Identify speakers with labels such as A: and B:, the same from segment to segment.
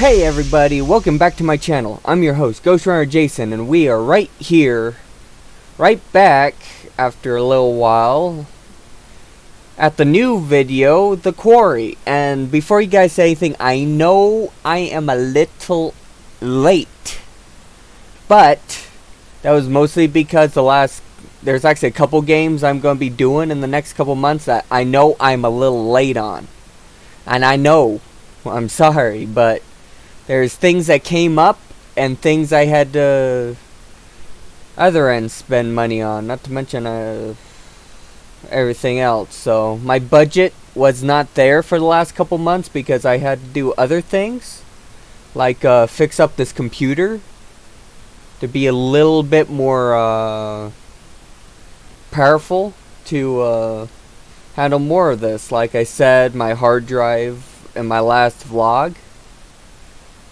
A: Hey everybody, welcome back to my channel. I'm your host, Ghost Runner Jason, and we are right here, right back, after a little while, at the new video, The Quarry. And before you guys say anything, I know I am a little late, but that was mostly because there's actually a couple games I'm going to be doing in the next couple months that I know I'm a little late on. And I know, I'm sorry, but there's things that came up and things I had to other end spend money on, not to mention everything else. So my budget was not there for the last couple months because I had to do other things, like fix up this computer to be a little bit more powerful to handle more of this. Like I said, my hard drive in my last vlog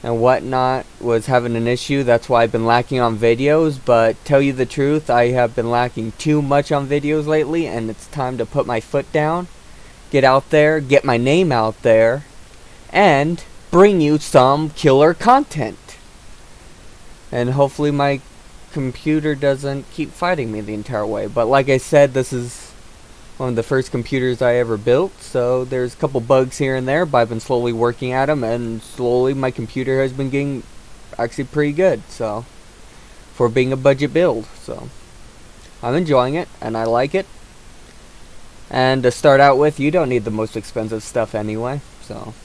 A: and whatnot was having an issue. That's why I've been lacking on videos. But tell you the truth, I have been lacking too much on videos lately, and it's time to put my foot down, get out there, get my name out there, and bring you some killer content. And hopefully my computer doesn't keep fighting me the entire way. But like I said, this is one of the first computers I ever built, so there's a couple bugs here and there, but I've been slowly working at them, and slowly my computer has been getting actually pretty good, so, for being a budget build. So I'm enjoying it, and I like it. And to start out with, you don't need the most expensive stuff anyway, so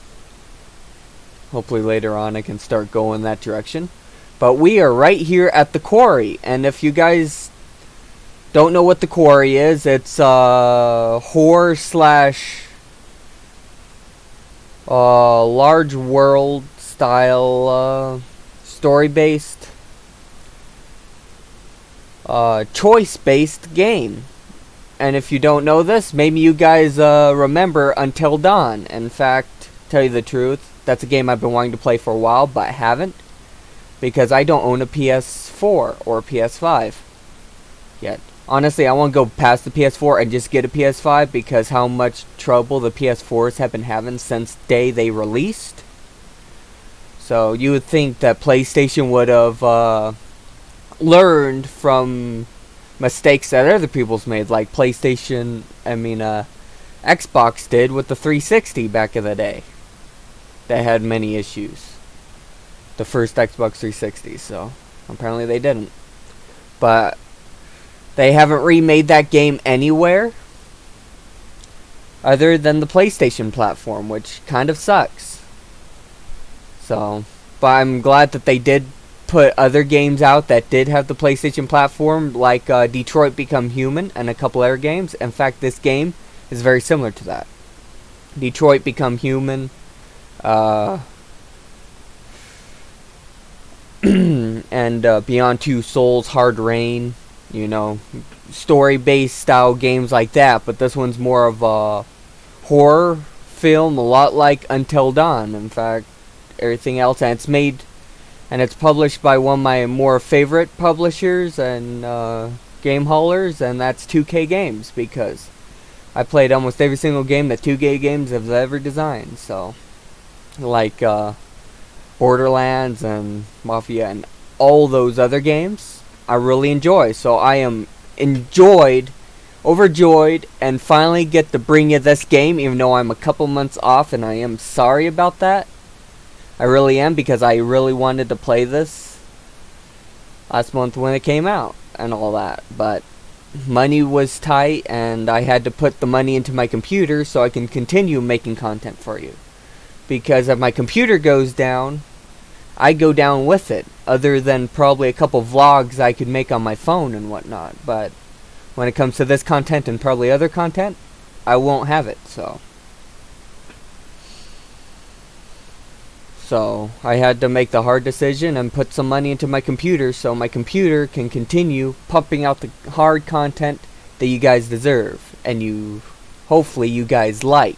A: hopefully later on I can start going that direction. But we are right here at the Quarry, and if you guys don't know what the Quarry is, it's horror slash large world style story based choice based game. And if you don't know this, maybe you guys remember Until Dawn. In fact, tell you the truth, that's a game I've been wanting to play for a while but haven't, because I don't own a PS4 or PS5 yet. Honestly, I want to go past the PS4 and just get a PS5 because how much trouble the PS4s have been having since day they released. So you would think that PlayStation would have learned from mistakes that other people's made, like Xbox did with the 360 back in the day. They had many issues. The first Xbox 360, so apparently they didn't. But they haven't remade that game anywhere other than the PlayStation platform, which kind of sucks. So, but I'm glad that they did put other games out that did have the PlayStation platform, like Detroit Become Human and a couple other games. In fact, this game is very similar to that. Detroit Become Human, and Beyond Two Souls, Hard Rain. You know, story-based style games like that, but this one's more of a horror film, a lot like Until Dawn. In fact, everything else, and it's made and it's published by one of my more favorite publishers and game haulers, and that's 2K Games, because I played almost every single game that 2K Games have ever designed. So, like Borderlands and Mafia and all those other games I really enjoy. So I am overjoyed, and finally get to bring you this game, even though I'm a couple months off, and I am sorry about that. I really am, because I really wanted to play this last month when it came out and all that, but money was tight, and I had to put the money into my computer so I can continue making content for you. Because if my computer goes down, I go down with it, other than probably a couple vlogs I could make on my phone and whatnot. But when it comes to this content and probably other content, I won't have it. So I had to make the hard decision and put some money into my computer so my computer can continue pumping out the hard content that you guys deserve and hopefully you guys like.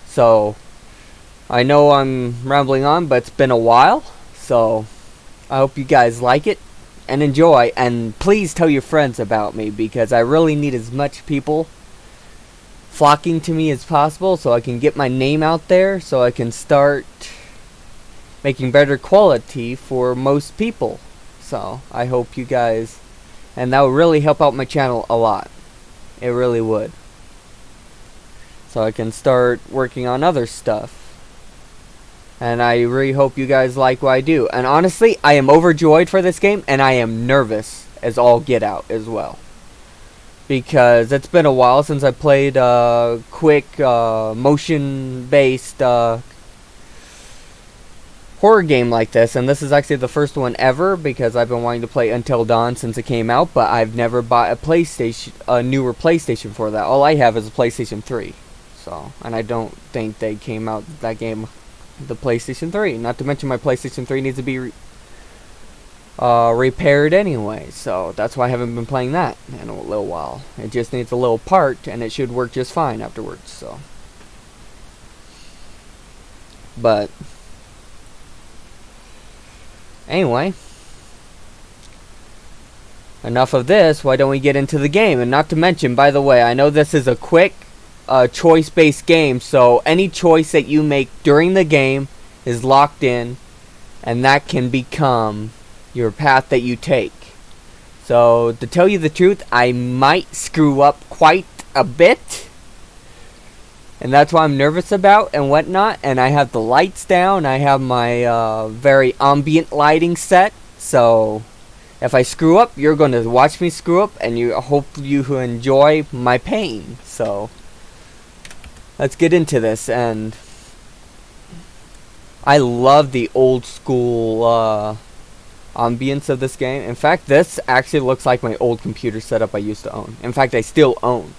A: So I know I'm rambling on, but it's been a while, so I hope you guys like it and enjoy, and please tell your friends about me, because I really need as much people flocking to me as possible so I can get my name out there, so I can start making better quality for most people. So I hope you guys, and that would really help out my channel a lot. It really would. So I can start working on other stuff. And I really hope you guys like what I do. And honestly, I am overjoyed for this game, and I am nervous as all get out as well. Because it's been a while since I played a quick motion-based horror game like this, and this is actually the first one ever because I've been wanting to play Until Dawn since it came out, but I've never bought a newer PlayStation for that. All I have is a PlayStation 3. So, and I don't think they came out that game the PlayStation 3. Not to mention my PlayStation 3 needs to be repaired anyway, so that's why I haven't been playing that in a little while. It just needs a little part, and it should work just fine afterwards. So, but anyway, enough of this. Why don't we get into the game? And not to mention, by the way, I know this is a quick choice-based game, so any choice that you make during the game is locked in, and that can become your path that you take. So, to tell you the truth, I might screw up quite a bit, and that's what I'm nervous about and whatnot. And I have the lights down. I have my very ambient lighting set, so if I screw up, you're going to watch me screw up, and you hope you enjoy my pain. So let's get into this. And I love the old school ambience of this game. In fact, this actually looks like my old computer setup I used to own. In fact, I still own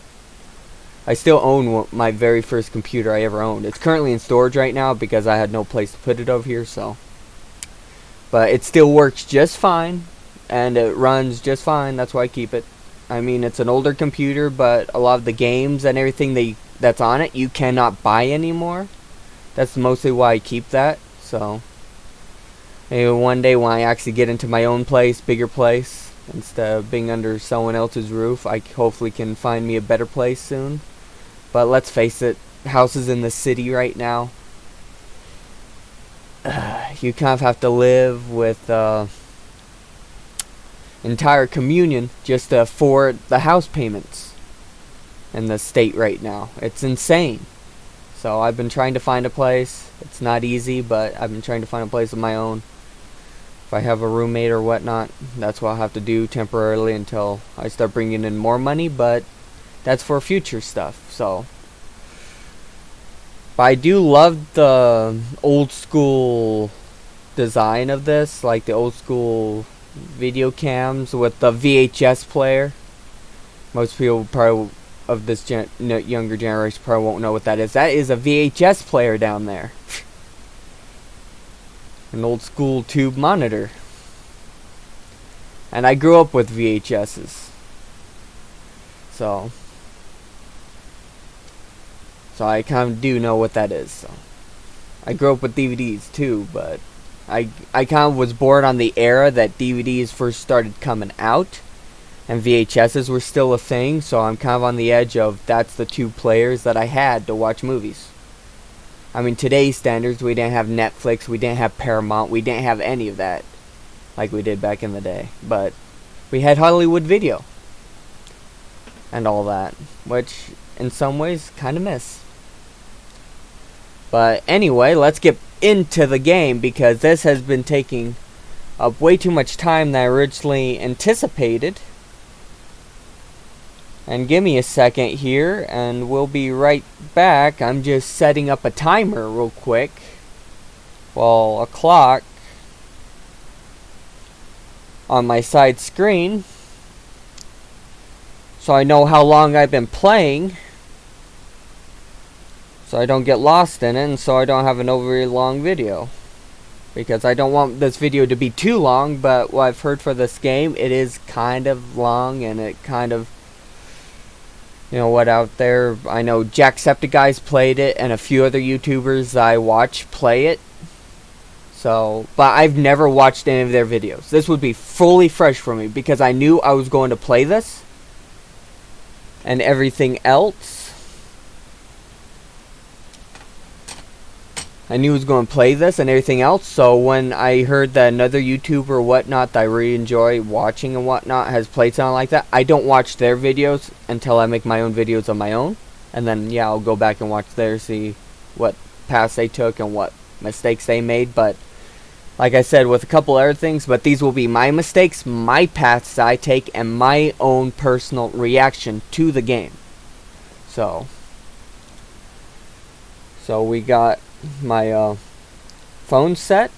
A: my very first computer I ever owned. It's currently in storage right now because I had no place to put it over here. So, but it still works just fine, and it runs just fine. That's why I keep it. I mean, it's an older computer, but a lot of the games and everything that's on it, you cannot buy anymore. That's mostly why I keep that. So maybe one day when I actually get into my own place, bigger place, instead of being under someone else's roof, I hopefully can find me a better place soon. But let's face it, houses in the city right now, you kind of have to live with entire communion just to afford the house payments in the state right now. It's insane. So I've been trying to find a place. It's not easy, but I've been trying to find a place of my own. If I have a roommate or whatnot, that's what I'll have to do temporarily until I start bringing in more money, but that's for future stuff. So, but I do love the old school design of this, like the old school video cams with the VHS player. Most people probably of this younger generation probably won't know what that is. That is a VHS player down there. An old school tube monitor. And I grew up with VHSs. So I kind of do know what that is. So I grew up with DVDs too, but I kind of was born on the era that DVDs first started coming out, and VHSs were still a thing, so I'm kind of on the edge of that's the two players that I had to watch movies. I mean, today's standards, we didn't have Netflix, we didn't have Paramount, we didn't have any of that like we did back in the day. But we had Hollywood Video and all that, which in some ways kind of miss. But anyway, let's get into the game, because this has been taking up way too much time than I originally anticipated. And give me a second here, and we'll be right back. I'm just setting up a timer real quick. Well, a clock on my side screen, so I know how long I've been playing, so I don't get lost in it, and so I don't have an overly long video, because I don't want this video to be too long. But what I've heard for this game, it is kind of long, and it kind of, you know what, out there, I know Jacksepticeye's played it, and a few other YouTubers I watch play it. So, but I've never watched any of their videos. This would be fully fresh for me, because I knew I was going to play this and everything else. I knew I was going to play this and everything else. So when I heard that another YouTuber or whatnot that I really enjoy watching and whatnot has played something like that, I don't watch their videos until I make my own videos on my own. And then, yeah, I'll go back and watch theirs, see what paths they took and what mistakes they made. But like I said, with a couple other things, but these will be my mistakes, my paths I take, and my own personal reaction to the game. So we got my phone set,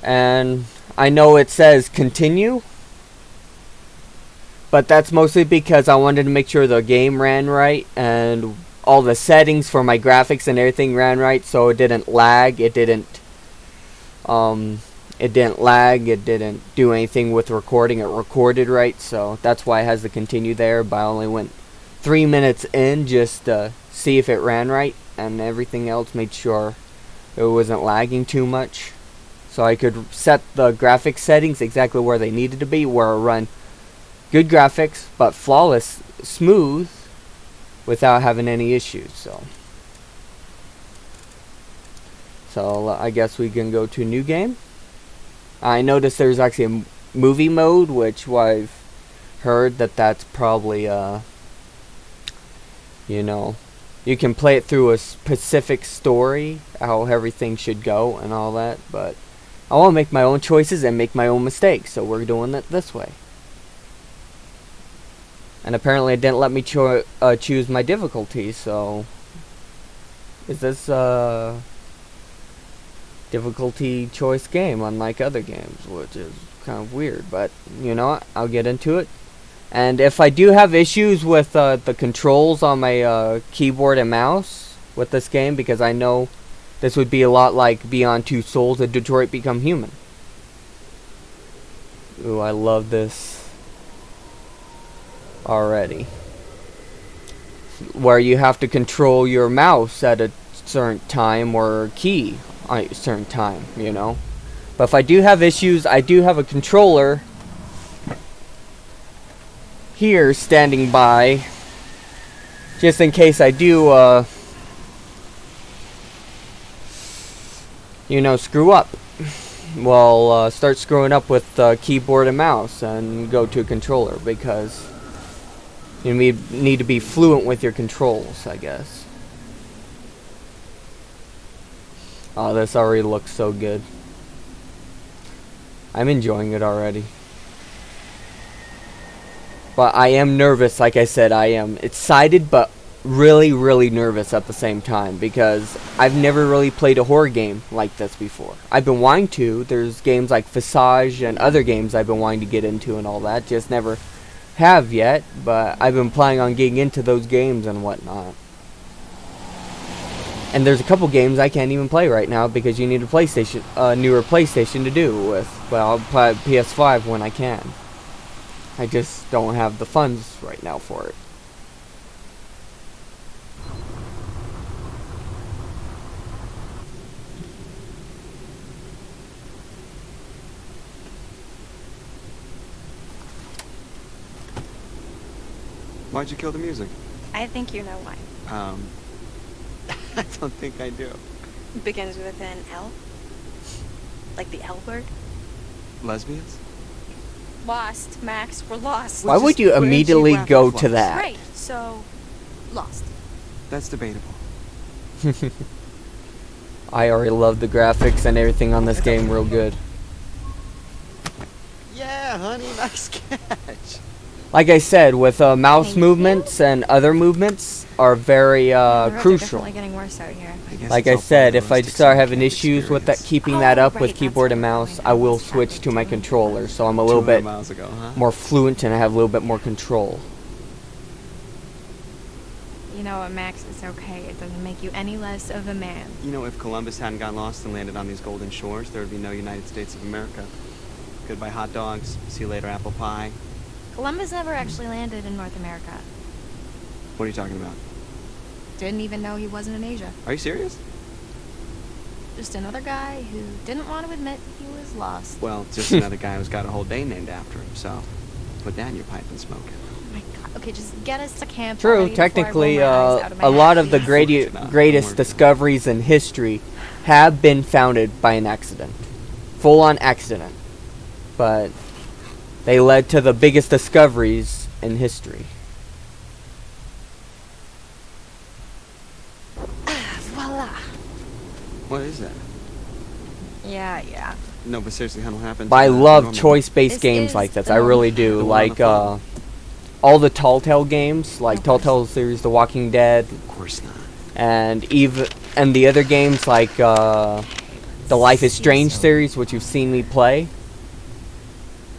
A: and I know it says continue, but that's mostly because I wanted to make sure the game ran right and all the settings for my graphics and everything ran right, so it didn't lag, it didn't lag, it didn't do anything with recording, it recorded right. So that's why it has the continue there, but I only went 3 minutes in just to see if it ran right, and everything else made sure it wasn't lagging too much, so I could set the graphics settings exactly where they needed to be, where I run good graphics but flawless, smooth, without having any issues. So I guess we can go to new game. I noticed there's actually a movie mode, which I've heard that's probably you know, you can play it through a specific story, how everything should go and all that, but I want to make my own choices and make my own mistakes, so we're doing it this way. And apparently it didn't let me choose my difficulty, so is this difficulty choice game unlike other games, which is kind of weird, but you know what, I'll get into it. And if I do have issues with the controls on my keyboard and mouse with this game, because I know this would be a lot like Beyond Two Souls and Detroit Become Human. Ooh, I love this already. Where you have to control your mouse at a certain time or key at a certain time, you know. But if I do have issues, I do have a controller here standing by, just in case I do you know, screw up. Well, start screwing up with keyboard and mouse and go to a controller, because you need to be fluent with your controls, I guess. Oh, this already looks so good. I'm enjoying it already. But I am nervous, like I said. I am excited, but really, really nervous at the same time, because I've never really played a horror game like this before. I've been wanting to. There's games like Visage and other games I've been wanting to get into and all that. Just never have yet, but I've been planning on getting into those games and whatnot. And there's a couple games I can't even play right now because you need a PlayStation, newer PlayStation to do with. Well, I'll play PS5 when I can. I just don't have the funds right now for it.
B: Why'd you kill the music?
C: I think you know why.
B: I don't think I do.
C: It begins with an L. Like the L word.
B: Lesbians?
C: Lost, Max. We're lost.
A: Why would you immediately go to that?
C: Right, so, lost.
B: That's debatable.
A: I already love the graphics and everything on this game real good.
B: Yeah, honey, nice catch.
A: Like I said, with mouse movements and other movements are very crucial.
C: Definitely getting worse out here.
A: Like I said, if I start having issues with that, keeping that up with keyboard and mouse, I will switch to my controller, so I'm a little bit more fluent and I have a little bit more control.
C: You know what, Max? It's okay. It doesn't make you any less of a man.
B: You know, if Columbus hadn't got lost and landed on these golden shores, there would be no United States of America. Goodbye hot dogs. See you later apple pie.
C: Columbus never actually landed in North America.
B: What are you talking about?
C: Didn't even know he wasn't in Asia.
B: Are you serious?
C: Just another guy who didn't want to admit he was lost.
B: Well, just another guy who's got a whole day named after him, so put that in your pipe and smoke it.
C: my god. Okay, just get us to camp.
A: True,
C: already before I roll
A: technically,
C: my eyes out of my
A: a
C: head,
A: lot of the
C: please.
A: greatest discoveries in history have been founded by an accident. Full-on accident. But they led to the biggest discoveries in history.
C: Voila.
B: What is that?
C: Yeah.
B: No, but seriously, how will happen?
A: But I love
B: normal-
A: choice-based
C: This
A: games
C: is
A: like this.
C: the
A: I really
C: normal-
A: do.
B: The one on
A: Like,
B: the phone.
A: all the Telltale games, like
C: Of course.
A: Telltale series, The Walking Dead,
B: Of course not.
A: and the other games like the Life is Strange
C: So-
A: series, which you've seen me play,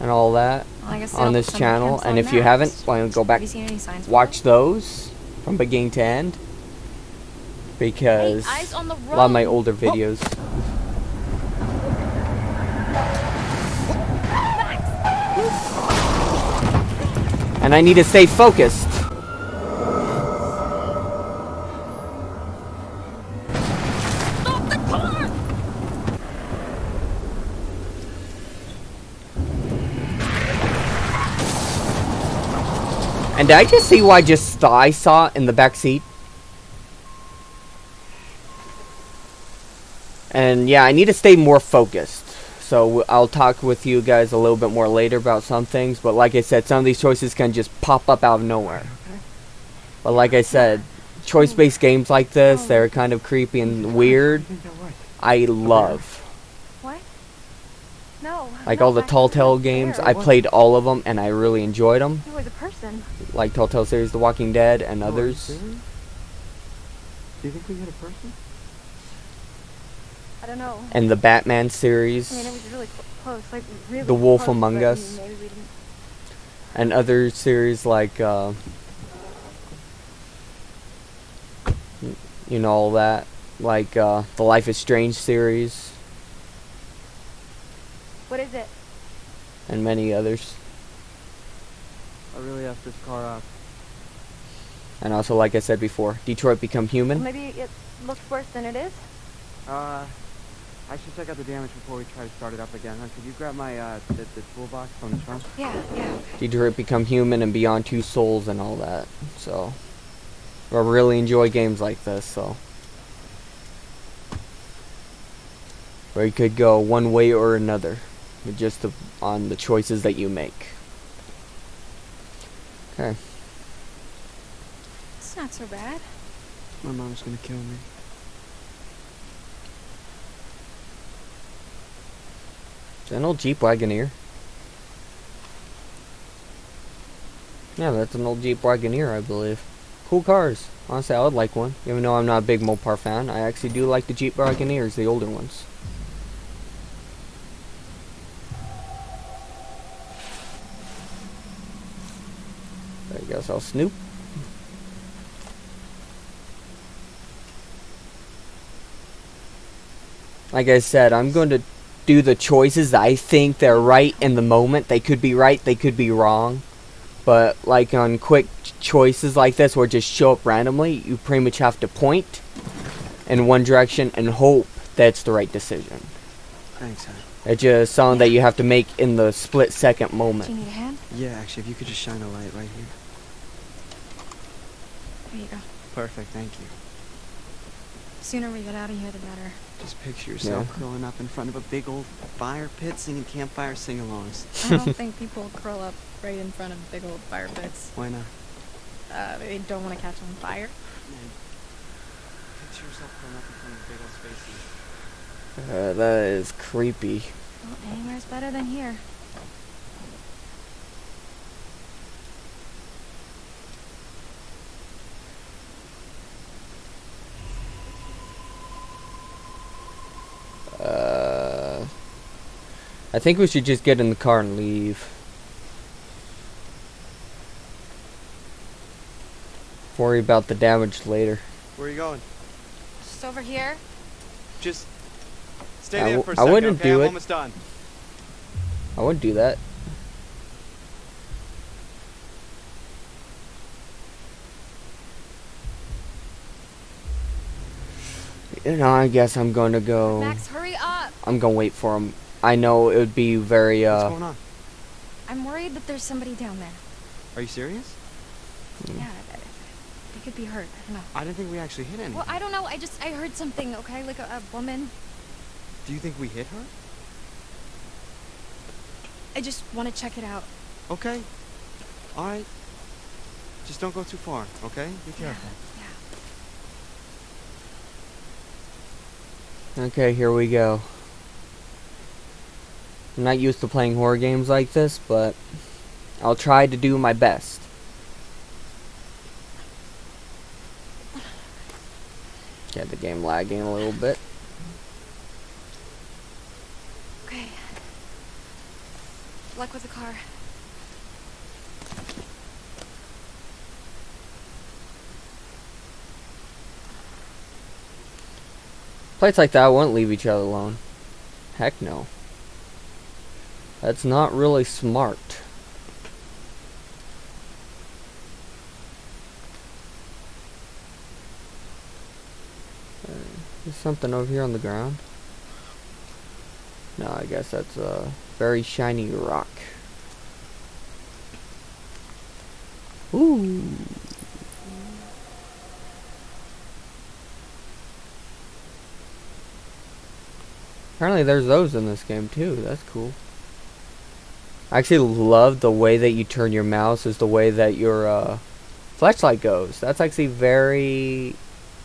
A: and all that
C: Well, I guess they
A: on
C: don't
A: this
C: put some
A: channel.
C: camps
A: And
C: on
A: if you
C: maps.
A: haven't, why don't go back,
C: Have you seen any signs for
A: watch
C: it?
A: those from beginning to end, because
C: Hey, eyes on the
A: a lot of my
C: road.
A: older videos. And I need to stay focused.
C: Stop the car!
A: And did I just see why I saw in the back seat? And yeah, I need to stay more focused. So I'll talk with you guys a little bit more later about some things. But like I said, some of these choices can just pop up out of nowhere. But like I said, choice-based games like this, they're kind of creepy and weird. I love.
C: What? No.
A: Like
C: no,
A: all the
C: Max,
A: Telltale
C: I'm
A: games,
C: there.
A: I played all of them and I really enjoyed them.
C: You was a person.
A: Like Telltale series, The Walking Dead, and
B: Oh, are you
A: others.
B: serious? Do you think we hit a person?
C: I don't know.
A: And the Batman
C: I mean, it
A: series.
C: was really close. Like, really
A: The Wolf
C: close,
A: Among
C: but
A: Us.
C: maybe we didn't.
A: And other series like, you know, all that. Like, the Life is Strange series.
C: What is it?
A: And many others.
B: I really have this car up.
A: And also, like I said before, Detroit Become Human.
C: Maybe it looks worse than it is.
B: I should check out the damage before we try to start it up again. Could you grab my, the toolbox from the trunk?
C: Yeah.
A: Detroit Become Human and Beyond Two Souls and all that. So, I really enjoy games like this, so. Where you could go one way or another. With just on the choices that you make. Okay.
C: It's not so bad.
B: My mom's gonna kill me.
A: Is that an old Jeep Wagoneer? Yeah, that's an old Jeep Wagoneer, I believe. Cool cars. Honestly, I would like one. Even though I'm not a big Mopar fan, I actually do like the Jeep Wagoneers, the older ones. I guess I'll snoop. Like I said, I'm going to do the choices that I think they're right in the moment. They could be right, they could be wrong. But like on quick choices like this where it just show up randomly, you pretty much have to point in one direction and hope that's the right decision.
B: Thanks, hon.
A: It's just something that you have to make in the split second
C: Do
A: moment.
C: you need a hand?
B: Yeah, actually, if you could just shine a light right here.
C: There you go.
B: Perfect, thank you.
C: The sooner we get out of here, the better.
B: Just picture yourself
A: Yeah.
B: curling up in front of a big old fire pit singing campfire sing-alongs.
C: I don't think people curl up right in front of big old fire pits.
B: Why not?
C: They don't want to catch on fire.
B: Man, picture yourself curling up in front of big old spaces.
A: That is creepy.
C: Well, anywhere's better than here.
A: I think we should just get in the car and leave. Worry about the damage later.
B: Where are you going?
C: Just over here.
B: Just stay
A: I
B: there
A: w-
B: for a
A: I
B: second,
A: wouldn't
B: okay?
A: do
B: I'm
A: it.
B: almost done.
A: I wouldn't do that. You know, I guess I'm going to go.
C: Max, hurry up!
A: I'm going to wait for him. I know it would be very,
B: What's going on?
C: I'm worried that there's somebody down there.
B: Are you serious?
C: Yeah, they could be hurt. I don't know.
B: I didn't think we actually hit anything.
C: Well, I don't know. I heard something, okay? Like a woman.
B: Do you think we hit her?
C: I just want to check it out.
B: Okay. All right. Just don't go too far, okay? Be careful.
C: Yeah.
A: Okay, here we go. I'm not used to playing horror games like this, but I'll try to do my best. Get the game lagging a little bit.
C: Okay. Luck with the car.
A: Places like that won't leave each other alone. Heck no. That's not really smart. There's something over here on the ground. No, I guess that's a very shiny rock. Ooh. Apparently there's those in this game too. That's cool. I actually love the way that you turn your mouse is the way that your flashlight goes. That's actually very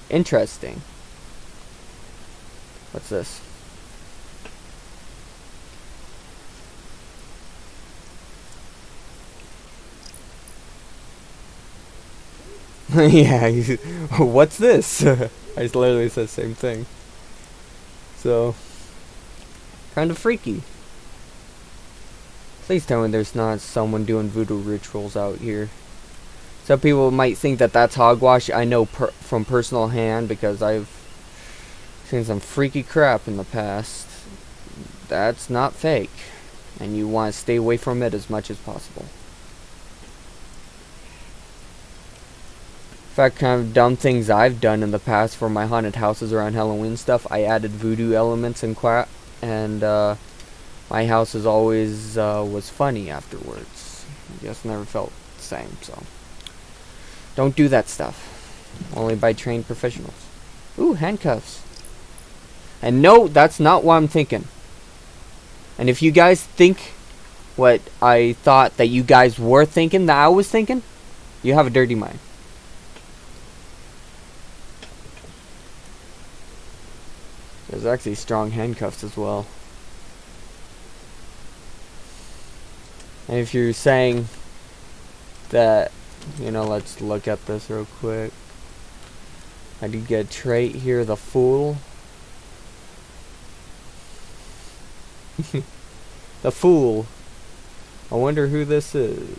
A: interesting. What's this? Yeah, what's this? I just literally said the same thing. So, kind of freaky. Please tell me there's not someone doing voodoo rituals out here. Some people might think that that's hogwash. I know from personal hand because I've seen some freaky crap in the past. That's not fake. And you want to stay away from it as much as possible. In fact, kind of dumb things I've done in the past for my haunted houses around Halloween stuff, I added voodoo elements and crap, and my house is always was funny afterwards. Just never felt the same, so don't do that stuff. Only by trained professionals. Ooh, handcuffs. And no, that's not what I'm thinking. And if you guys think what I thought that you guys were thinking that I was thinking, you have a dirty mind. There's actually strong handcuffs as well. And if you're saying that, you know, let's look at this real quick. I did get a trait here, the Fool. The Fool. I wonder who this is.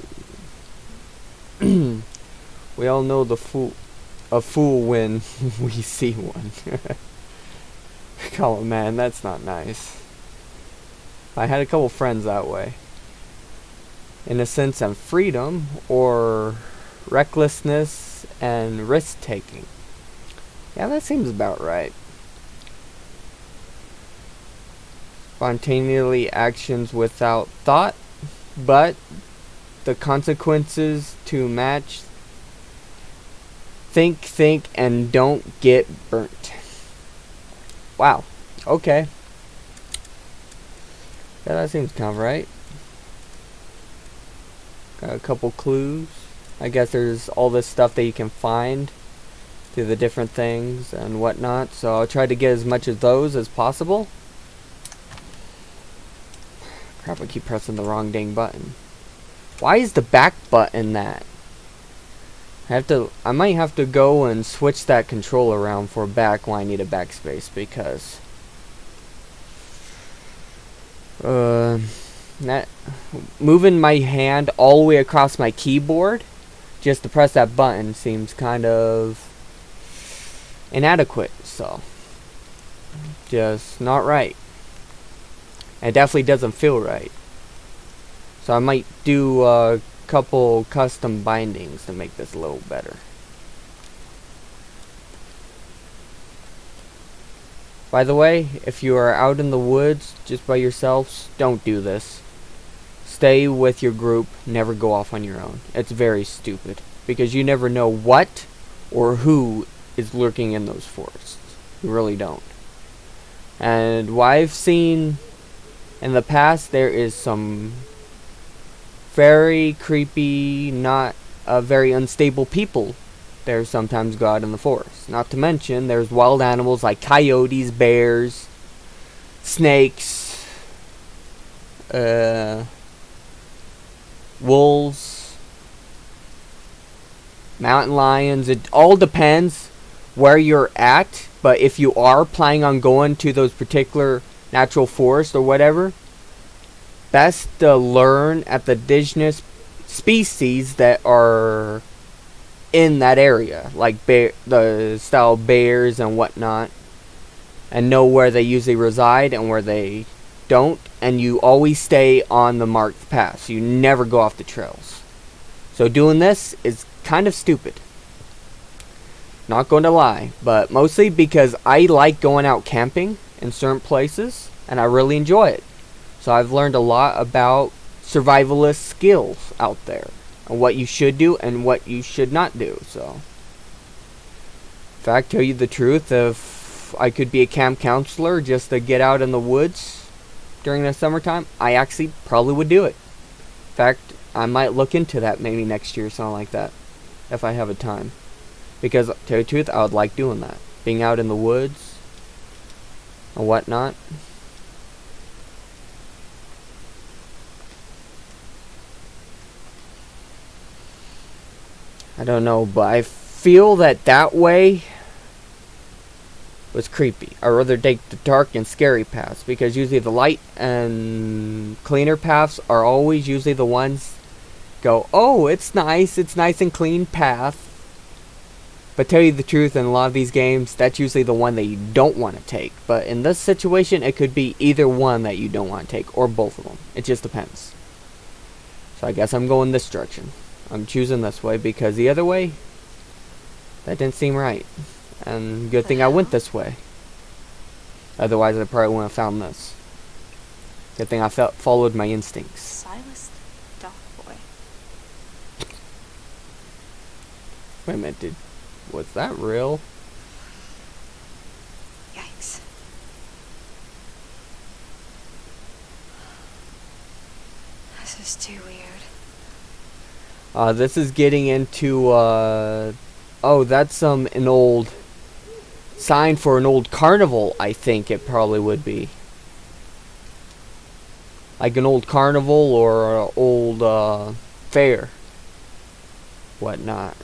A: We all know the fool, a fool when we see one. Oh man, that's not nice. I had a couple friends that way. Innocence and freedom, or recklessness and risk taking. Yeah, that seems about right. Spontaneously actions without thought, but the consequences to match. Think, and don't get burnt. Wow. Okay. Yeah, that seems kind of right. Got a couple clues. I guess there's all this stuff that you can find through the different things and whatnot. So I'll try to get as much of those as possible. Crap, I keep pressing the wrong dang button. Why is the back button that? I might have to go and switch that control around for back when I need a backspace, because that moving my hand all the way across my keyboard just to press that button seems kind of inadequate, so just not right. It definitely doesn't feel right. So I might do a couple custom bindings to make this a little better. By the way, if you are out in the woods just by yourselves, don't do this. Stay with your group, never go off on your own. It's very stupid. because you never know what or who is lurking in those forests. You really don't. And what I've seen in the past, there is some very creepy, not very unstable people there sometimes go out in the forest. Not to mention, there's wild animals like coyotes, bears, snakes, wolves, mountain lions. It all depends where you're at, but if you are planning on going to those particular natural forests or whatever, best to learn at the indigenous species that are in that area, like the style bears and whatnot, and know where they usually reside and where they don't, and you always stay on the marked paths. You never go off the trails. So doing this is kind of stupid. Not going to lie, but mostly because I like going out camping in certain places, and I really enjoy it. So I've learned a lot about survivalist skills out there, and what you should do and what you should not do. So, in fact, tell you the truth, if I could be a camp counselor just to get out in the woods during the summertime, I actually probably would do it. In fact, I might look into that maybe next year or something like that, if I have a time. Because, to tell you the truth, I would like doing that. Being out in the woods and whatnot. I don't know, but I feel that way was creepy. I'd rather take the dark and scary paths, because usually the light and cleaner paths are always usually the ones go, oh, it's nice and clean path. But tell you the truth, in a lot of these games, that's usually the one that you don't want to take. But in this situation, it could be either one that you don't want to take, or both of them. It just depends. So I guess I'm going this direction. I'm choosing this way, because the other way, that didn't seem right. And good thing I went this way. Otherwise, I probably wouldn't have found this. Good thing I followed my instincts.
C: Silas the Dock Boy.
A: Wait a minute, was that real?
C: Yikes. This is too weird.
A: This is getting into, oh, that's an old sign for an old carnival, I think it probably would be. Like an old carnival or an old, fair. Whatnot.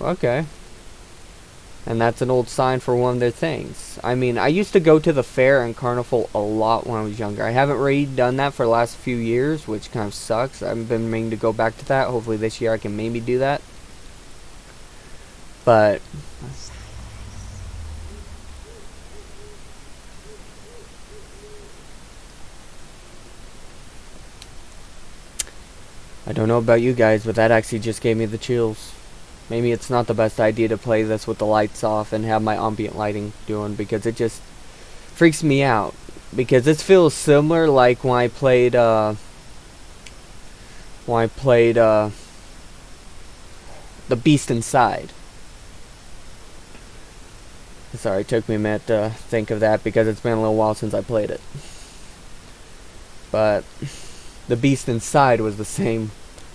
A: Okay. And that's an old sign for one of their things. I mean, I used to go to the fair and carnival a lot when I was younger. I haven't really done that for the last few years, which kind of sucks. I've been meaning to go back to that. Hopefully this year I can maybe do that. But I don't know about you guys, but that actually just gave me the chills. Maybe it's not the best idea to play this with the lights off and have my ambient lighting doing, because it just freaks me out. Because this feels similar like when I played The Beast Inside. Sorry, it took me a minute to think of that because it's been a little while since I played it. But The Beast Inside was the same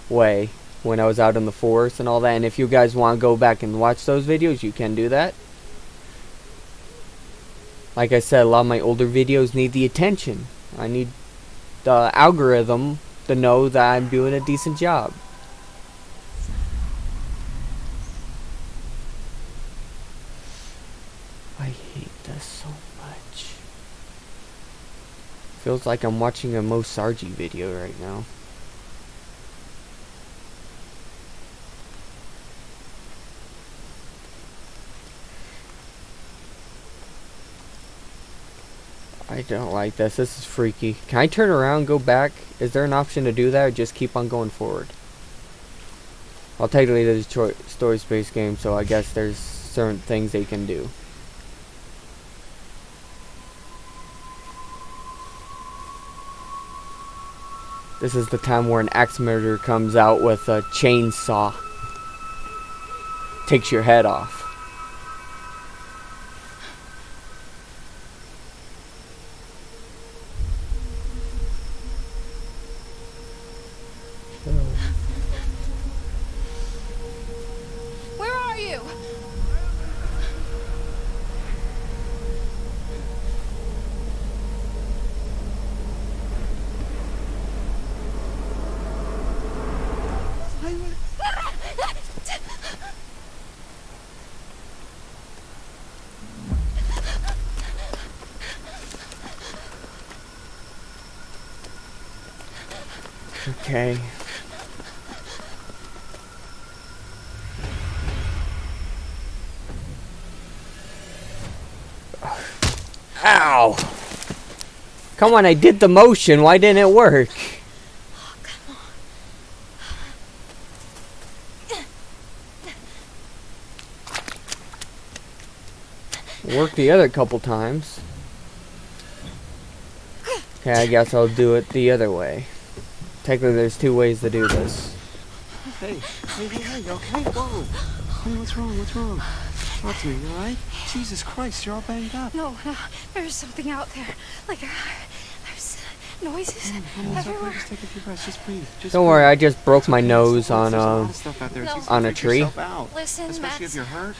A: way when I was out in the forest and all that. And if you guys want to go back and watch those videos, you can do that. Like I said, a lot of my older videos need the attention. I need the algorithm to know that I'm doing a decent job. I hate this so much. Feels like I'm watching a Mo Sargi video right now. I don't like this. This is freaky. Can I turn around and go back? Is there an option to do that, or just keep on going forward? Well, technically this is a story-based game, so I guess there's certain things they can do. This is the time where an axe murderer comes out with a chainsaw. Takes your head off.
C: Where are you?
A: Okay. Ow! Come on, I did the motion. Why didn't it work?
C: Oh, come on.
A: Worked the other couple times. Okay, I guess I'll do it the other way. Technically, there's two ways to do this.
B: Hey, you okay? Whoa. Hey, what's wrong? What's wrong? Talk to me, you alright? Jesus Christ, you're all banged up.
C: No, there's something out there. Like, there's noises everywhere.
B: Just take a few breaths. Just breathe.
A: Don't worry, I just broke my nose
B: There's
A: on
B: a lot of stuff out there. It's
C: No.
B: easy to
A: on a
B: freak
A: tree.
B: yourself out.
C: Listen,
B: Especially
C: Max.
B: if you're hurt.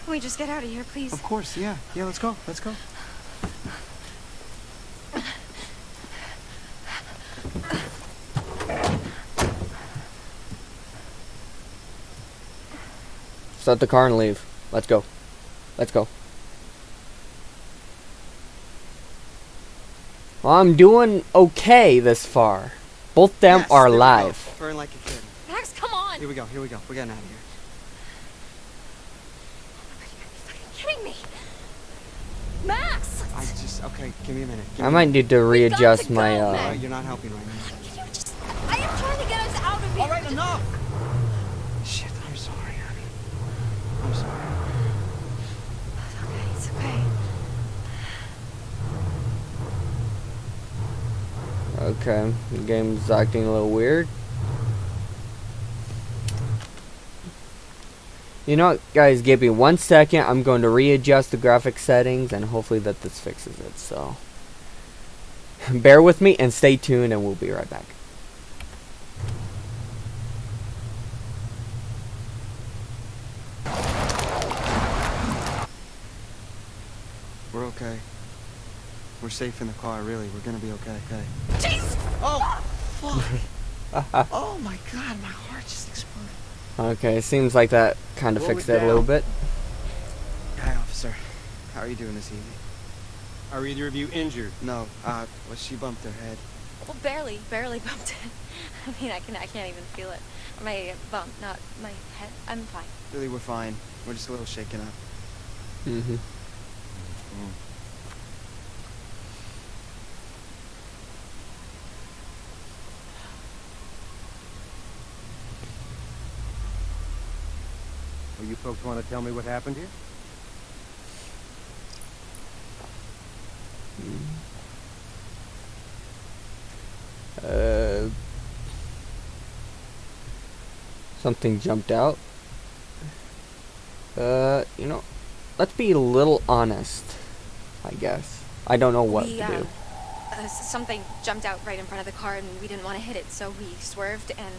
C: Can we just get out of here, please?
B: Of course, yeah. Yeah, let's go. Let's go.
A: Start the car and leave. Let's go. Let's go. Well, I'm doing okay this far. Both them
B: Yes,
A: are
B: there we go.
A: alive.
B: Burn like a kid.
C: Max, come on!
B: Here we go. Here we go. We're getting out of here.
C: Are you fucking kidding me? Max!
B: Okay, give me a minute.
A: I might need to
C: We got
A: readjust
C: to
A: my
C: go,
B: Alright,
C: Max.
B: you're not helping right now.
C: Can you just... I am trying to get us out of here.
B: Alright, enough! Shit, I'm sorry, honey. I'm sorry.
C: It's okay.
A: Okay, the game's acting a little weird. You know what, guys, give me 1 second. I'm going to readjust the graphic settings and hopefully that this fixes it. So, bear with me and stay tuned and we'll be right back.
B: We're okay. We're safe in the car, really. We're gonna be okay.
C: Jeez!
B: Oh, fuck! Oh my god, my heart just exploded.
A: Okay, seems like that kind of
B: Slow
A: fixed
B: it
A: it a little
B: down.
A: bit.
B: Hi, officer. How are you doing this evening?
D: Are either of you injured?
B: No, well, she bumped her head.
C: Well, barely bumped it. I mean, I can't even feel it. My bump, not my head. I'm fine.
B: Really, we're fine. We're just a little shaken up.
A: Mm-hmm.
D: Well, you folks want to tell me what happened here?
A: Something jumped out. You know, let's be a little honest, I guess. I don't know what
C: We,
A: to do.
C: something jumped out right in front of the car and we didn't want to hit it, so we swerved and...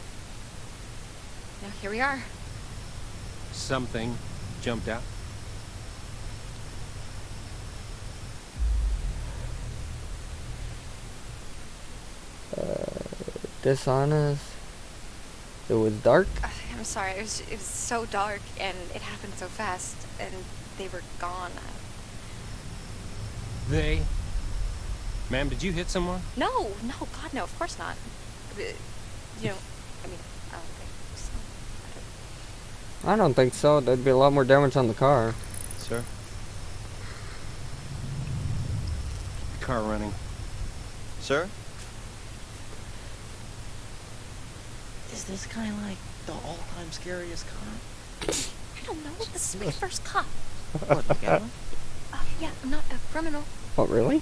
C: Now, here we are.
D: Something jumped out.
A: Dishonest. It was dark.
C: I'm sorry, it was so dark and it happened so fast and they were gone.
D: They? Ma'am, did you hit someone?
C: No, God, no, of course not. You know, I mean, I don't think so.
A: I don't think so. There'd be a lot more damage on the car.
B: Sir?
D: Car running.
B: Sir?
E: Is this guy like the all-time scariest cop?
C: I don't know, this is my first cop.
E: What, you got him?
C: Yeah, I'm not a criminal.
A: What, really?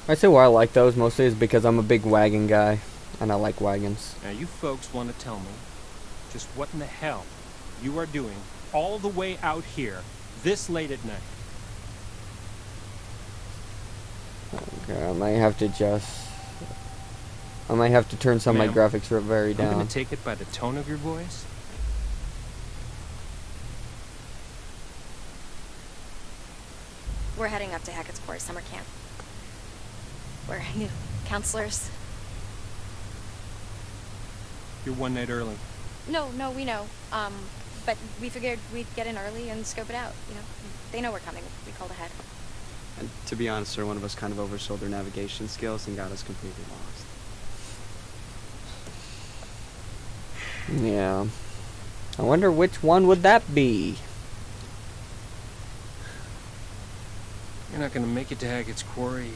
A: I say why I like those mostly is because I'm a big wagon guy, and I like wagons.
D: Now, you folks want to tell me just what in the hell you are doing all the way out here this late at night.
A: Okay, I might have to turn some of my
D: Ma'am,
A: graphics very
D: I'm
A: down.
D: going to take it by the tone of your voice.
C: We're heading up to Hackett's Quarry summer camp. We're new counselors.
D: You're one night early.
C: No, we know. But we figured we'd get in early and scope it out, you know. They know we're coming. We called ahead.
B: And to be honest, sir, one of us kind of oversold their navigation skills and got us completely lost.
A: Yeah. I wonder which one would that be?
D: You're not going to make it to Hackett's Quarry.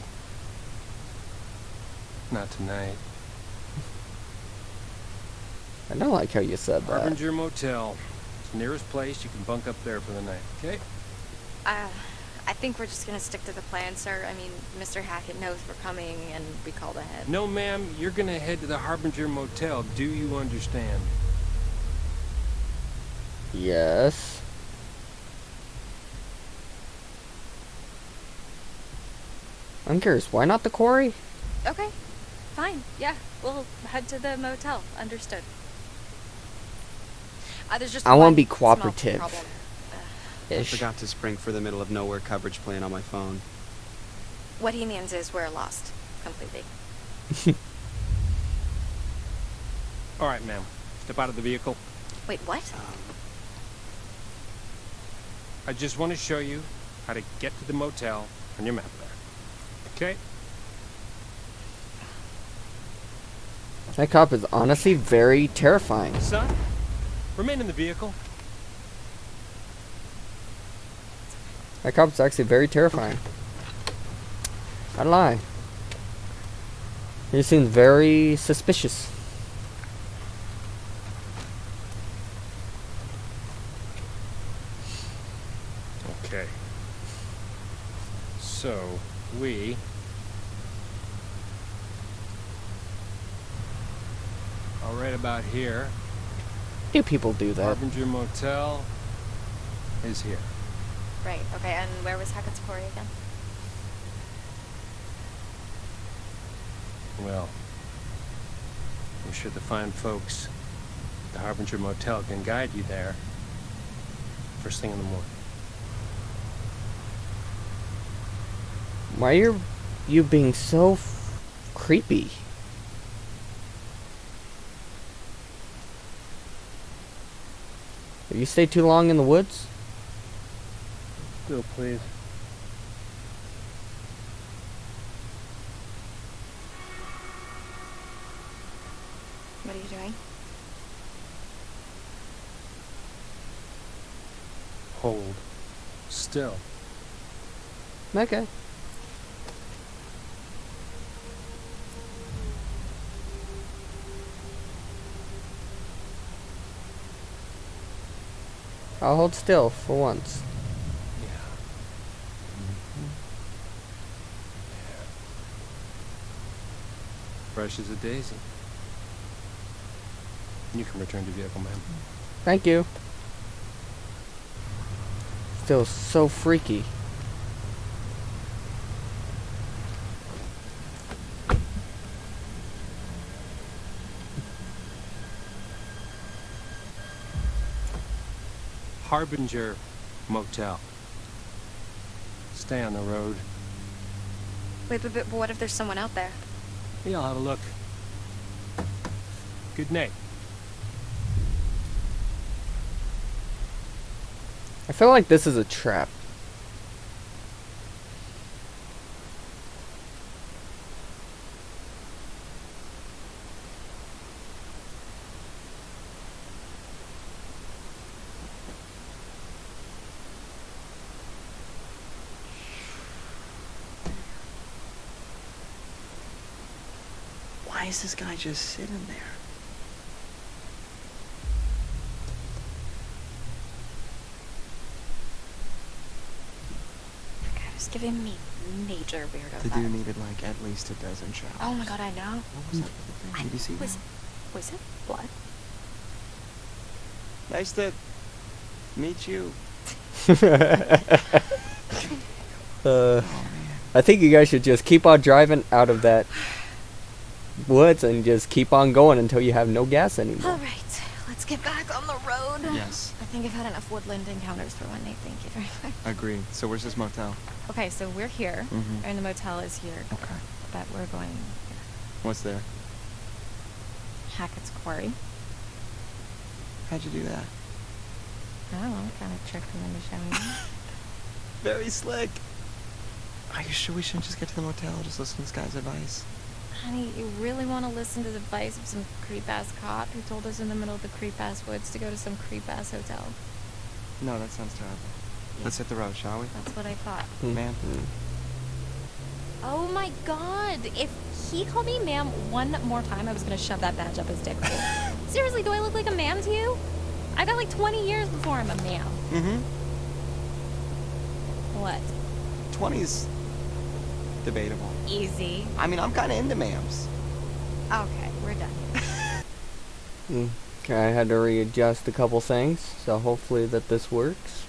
D: Not tonight.
A: I don't like how you said that.
D: Harbinger Motel. It's the nearest place. You can bunk up there for the night, okay?
C: I think we're just gonna stick to the plan, sir. I mean, Mr. Hackett knows we're coming and we called ahead.
D: No, ma'am. You're going to head to the Harbinger Motel. Do you understand?
A: Yes. I'm curious, why not the quarry?
C: Okay, fine. Yeah, we'll head to the motel. Understood. There's just
A: I wanna
C: one
A: be
C: small
A: cooperative.
C: problem.
B: I
A: Ish.
B: forgot to spring for the middle of nowhere coverage plan on my phone.
C: What he means is we're lost completely.
D: All right, ma'am. Step out of the vehicle.
C: Wait, what?
D: I just want to show you how to get to the motel on your map there. Okay?
A: That cop is honestly very terrifying.
D: Son, remain in the vehicle.
A: That cop's actually very terrifying. I'd lie. He seems very suspicious.
D: Okay. So, we are right about here.
A: Do people do that?
D: Harbinger Motel is here.
C: Right, okay, and where was Hackett's Quarry again?
D: Well, I'm sure the fine folks at the Harbinger Motel can guide you there first thing in the morning.
A: Why are you being so creepy? Have you stayed too long in the woods?
D: Still, please.
C: What are you doing?
D: Hold still.
A: Okay. I'll hold still for once.
D: Yeah. Fresh as a daisy. You can return to vehicle, ma'am.
A: Thank you. Feels so freaky.
D: Harbinger Motel. Stay on the road.
C: Wait, but what if there's someone out there?
D: Yeah, I'll have a look. Good night.
A: I feel like this is a trap.
E: Why is this guy just sitting there?
C: That guy was giving me major weirdo
E: The
C: vibe.
E: dude needed like at least a dozen showers.
C: Oh my god, I know.
E: What was that little thing? Did you see
C: Was
E: that?
C: it blood?
E: Nice to meet you.
A: uh, I think you guys should just keep on driving out of that woods and just keep on going until you have no gas anymore.
C: Alright, let's get back on the road.
E: Yes.
C: I think I've had enough woodland encounters for one night, thank you very much.
E: Agreed. So where's this motel?
C: Okay, so we're here,
E: Mhm.
C: and the motel is here,
E: Okay.
C: but we're going here.
E: What's there?
C: Hackett's Quarry.
E: How'd you do that?
C: I don't know, kind of tricked him into showing me.
E: Very slick. Are you sure we shouldn't just get to the motel? Just listen to this guy's advice?
C: Honey, you really want to listen to the advice of some creep-ass cop who told us in the middle of the creep-ass woods to go to some creep-ass hotel?
E: No, that sounds terrible.
C: Yeah.
E: Let's hit the road, shall we?
C: That's what I thought.
E: Ma'am?
C: Oh my god, if he called me ma'am one more time, I was gonna shove that badge up his dick hole. Seriously, do I look like a ma'am to you? I got like 20 years before I'm a ma'am.
E: Mm-hmm.
C: What?
E: 20's debatable.
C: Easy.
E: I mean, I'm kind of into ma'ams.
C: Okay, we're done.
A: Okay, I had to readjust a couple things, so hopefully that this works.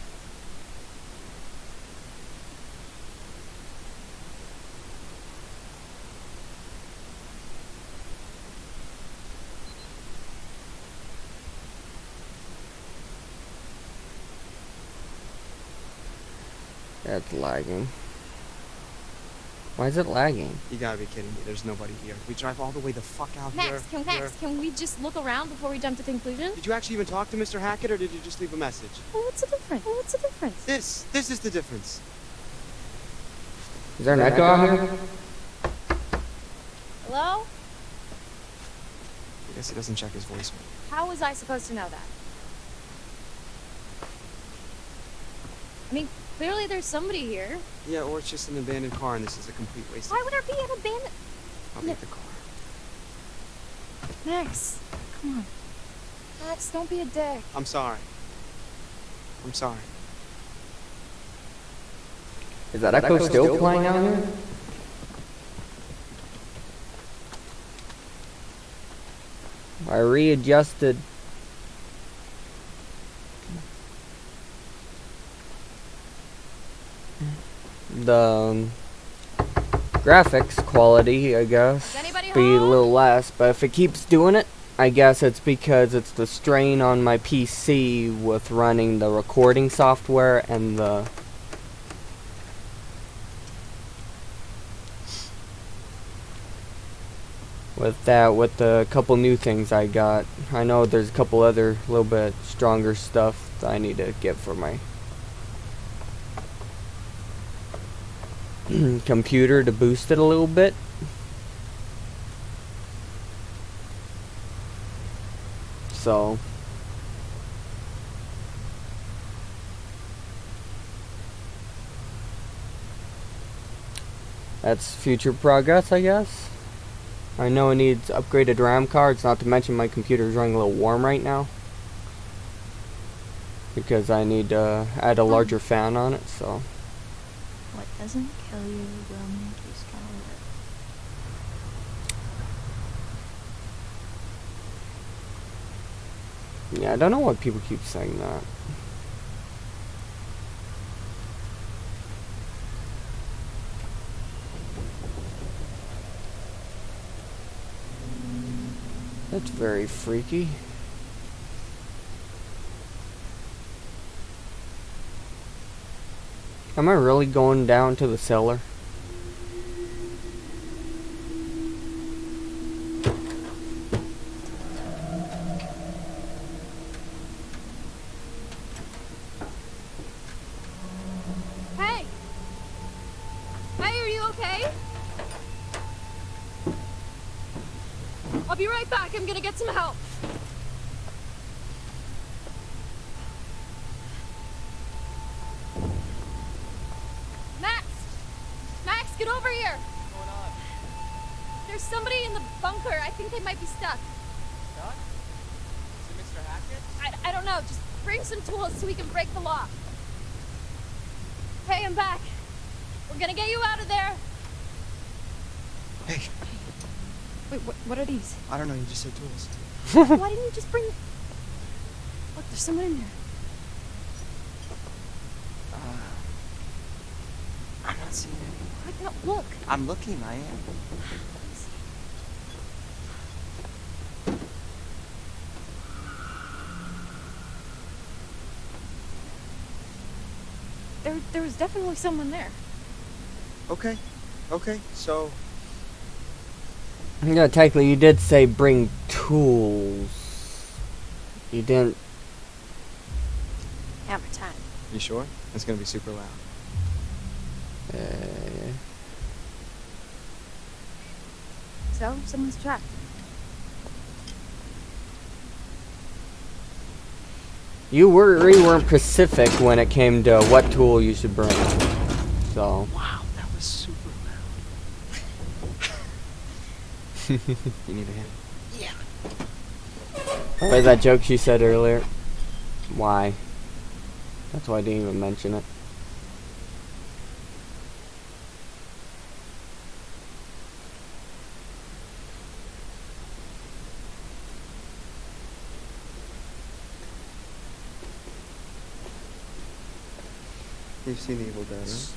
A: That's lagging. Why is it lagging?
B: You gotta be kidding me. There's nobody here. We drive all the way the fuck out here.
C: Max, can we just look around before we jump to conclusions?
B: Did you actually even talk to Mr. Hackett, or did you just leave a message?
C: Well, what's the difference?
B: This is the difference.
A: Is there an echo out here?
C: Hello?
B: I guess he doesn't check his voicemail.
C: How was I supposed to know that? I mean, clearly there's somebody here.
B: Yeah, or it's just an abandoned car, and this is a complete waste of
C: Why would there be an abandoned...
B: I'll take the car.
C: Max, come on. Max, don't be a dick.
B: I'm sorry. I'm sorry.
A: Is that echo still playing out here? I readjusted the graphics quality, I guess,
C: Is anybody
A: be a
C: home?
A: little less, but if it keeps doing it, I guess it's because it's the strain on my PC with running the recording software and the with the couple new things I got. I know there's a couple other little bit stronger stuff that I need to get for my computer to boost it a little bit. So that's future progress, I guess. I know it needs upgraded RAM cards, not to mention my computer is running a little warm right now. Because I need to add a larger fan on it, so.
C: What doesn't kill you will make you stronger.
A: Yeah, I don't know why people keep saying that. That's very freaky. Am I really going down to the cellar?
C: Hey! Hey, are you okay? I'll be right back. I'm gonna get some help. Max! Max, get over here!
B: What's going on?
C: There's somebody in the bunker. I think they might be stuck.
B: Doc? Is it Mr. Hackett?
C: I don't know. Just bring some tools so we can break the lock. Hey, I'm back. We're gonna get you out of there.
E: Hey,
C: Wait, what are these?
E: I don't know. You just said tools.
C: Why didn't you just bring... Look, there's someone in there.
E: I'm not seeing anyone.
C: What? No, look.
E: I'm looking. I am.
C: There was definitely someone there.
E: Okay. Okay. So.
A: Yeah, technically you did say bring tools. You didn't.
C: Hammer time.
B: You sure? It's gonna be super loud.
C: So, someone's trapped.
A: You weren't specific when it came to what tool you should bring. So.
E: Wow, that was super loud.
B: You need a hand?
E: Yeah.
A: Wait, that joke she said earlier. Why? That's why I didn't even mention it.
B: You've seen the Evil Dead, right?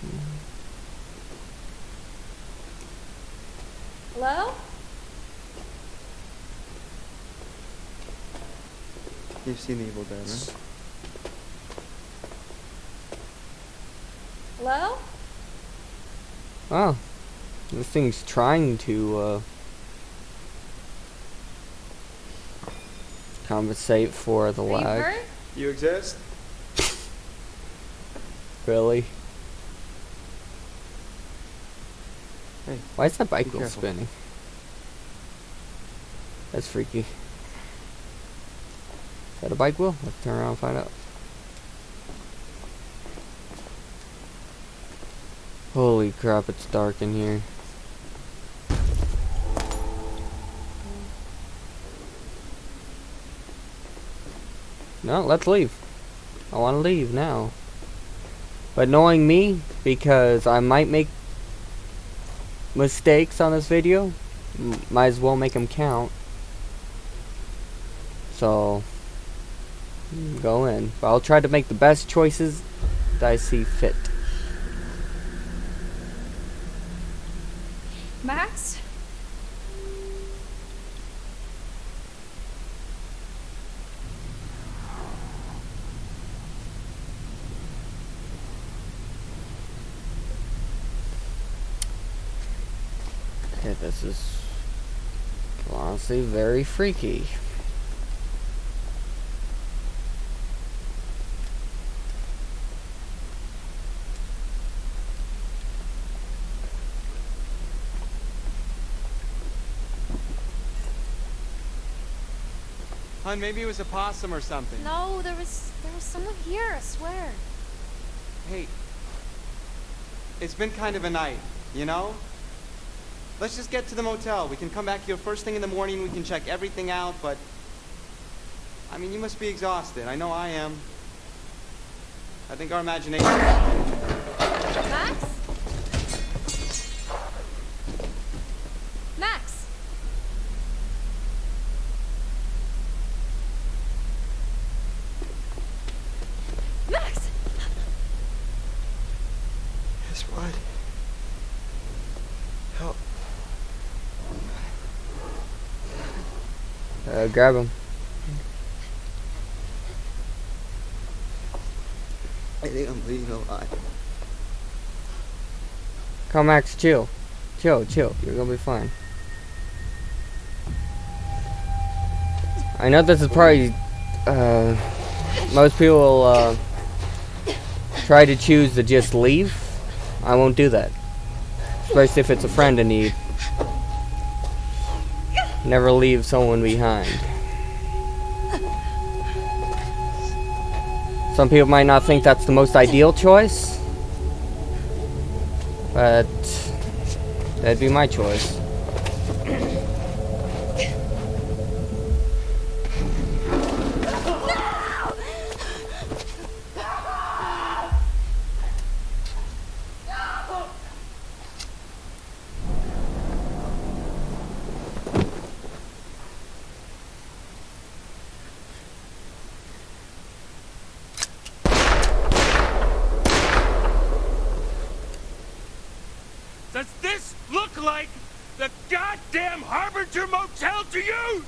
C: Hello?
B: You've seen the Evil Dead, right?
C: Hello?
A: Oh. This thing's trying to, compensate for the
C: Are you
A: lag.
C: hurt?
B: You exist?
A: Really?
B: Hey,
A: Why is that bike
B: be
A: wheel
B: careful.
A: spinning? That's freaky. Is that a bike wheel? Let's turn around and find out. Holy crap, it's dark in here. No, let's leave. I want to leave now. But knowing me, because I might make mistakes on this video, might as well make them count. So, go in. But I'll try to make the best choices that I see fit.
C: Max?
A: Okay, this is honestly very freaky.
B: Hun, maybe it was a possum or something.
C: No, there was someone here, I swear.
B: Hey, it's been kind of a night, you know? Let's just get to the motel. We can come back here first thing in the morning. We can check everything out, but... I mean, you must be exhausted. I know I am. I think our imagination...
C: Max? Max? Max!
E: Guess what? Help.
A: Grab him.
B: I think I'm bleeding a lot.
A: Come, Max, chill. Chill. You're gonna be fine. I know this is probably, most people, try to choose to just leave. I won't do that. Especially if it's a friend in need. Never leave someone behind. Some people might not think that's the most ideal choice, but that'd be my choice.
D: like the goddamn Harbinger Motel to you?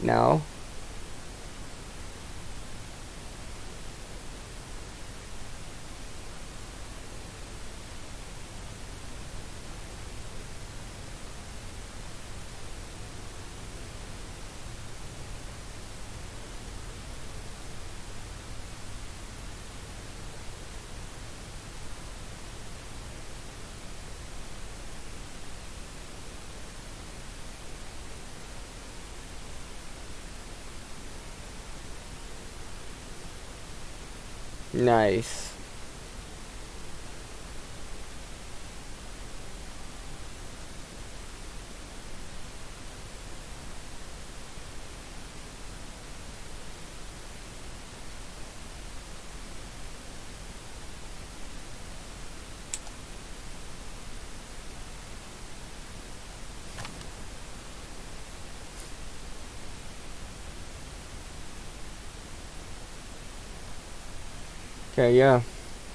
A: No. Nice. Okay, yeah.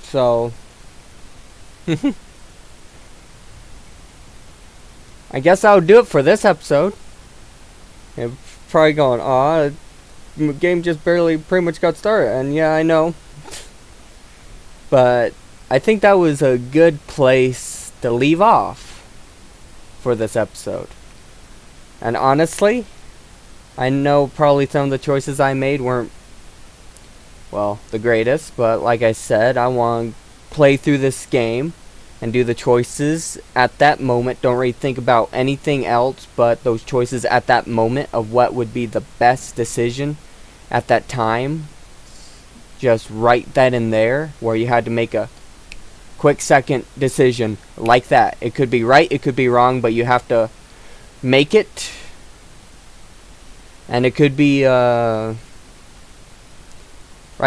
A: So, I guess I'll do it for this episode. You're probably going, aw, the game just barely pretty much got started. And yeah, I know. But I think that was a good place to leave off for this episode. And honestly, I know probably some of the choices I made weren't, well, the greatest. But like I said, I want to play through this game and do the choices at that moment. Don't really think about anything else but those choices at that moment of what would be the best decision at that time. Just right then and there, where you had to make a quick second decision like that. It could be right, it could be wrong, but you have to make it. And it could be right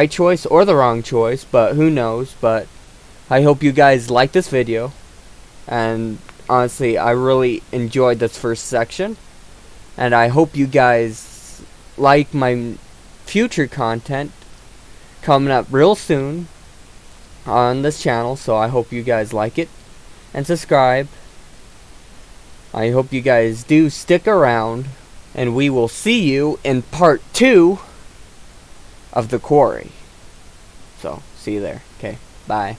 A: choice or the wrong choice, but who knows. But I hope you guys like this video, and honestly I really enjoyed this first section, and I hope you guys like my future content coming up real soon on this channel. So I hope you guys like it and subscribe. I hope you guys do stick around, and we will see you in part 2 of the Quarry. So, see you there. Okay, bye.